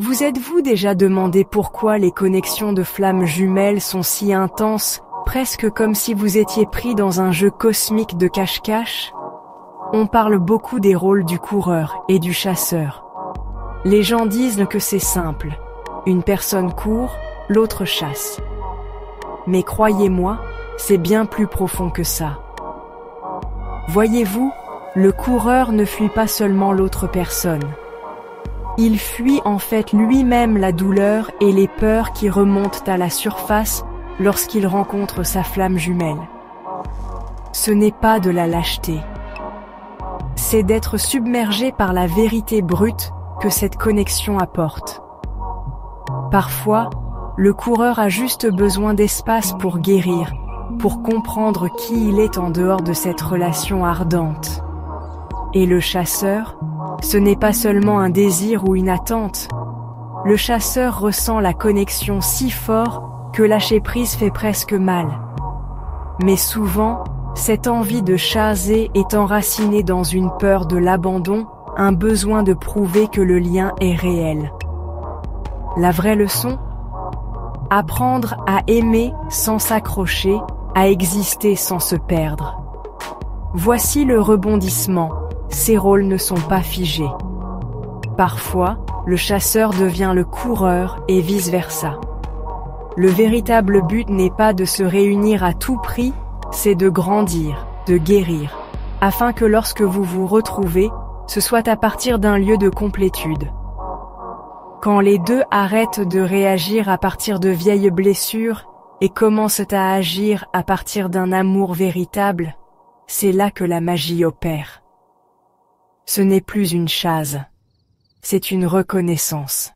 Vous êtes-vous déjà demandé pourquoi les connexions de flammes jumelles sont si intenses, presque comme si vous étiez pris dans un jeu cosmique de cache-cache? On parle beaucoup des rôles du coureur et du chasseur. Les gens disent que c'est simple. Une personne court, l'autre chasse. Mais croyez-moi, c'est bien plus profond que ça. Voyez-vous, le coureur ne fuit pas seulement l'autre personne. Il fuit en fait lui-même la douleur et les peurs qui remontent à la surface lorsqu'il rencontre sa flamme jumelle. Ce n'est pas de la lâcheté. C'est d'être submergé par la vérité brute que cette connexion apporte. Parfois, le coureur a juste besoin d'espace pour guérir, pour comprendre qui il est en dehors de cette relation ardente. Et le chasseur, ce n'est pas seulement un désir ou une attente. Le chasseur ressent la connexion si fort que lâcher prise fait presque mal. Mais souvent, cette envie de chasser est enracinée dans une peur de l'abandon, un besoin de prouver que le lien est réel. La vraie leçon? Apprendre à aimer sans s'accrocher, à exister sans se perdre. Voici le rebondissement. Ces rôles ne sont pas figés. Parfois, le chasseur devient le coureur et vice-versa. Le véritable but n'est pas de se réunir à tout prix, c'est de grandir, de guérir, afin que lorsque vous vous retrouvez, ce soit à partir d'un lieu de complétude. Quand les deux arrêtent de réagir à partir de vieilles blessures et commencent à agir à partir d'un amour véritable, c'est là que la magie opère. Ce n'est plus une chasse, c'est une reconnaissance.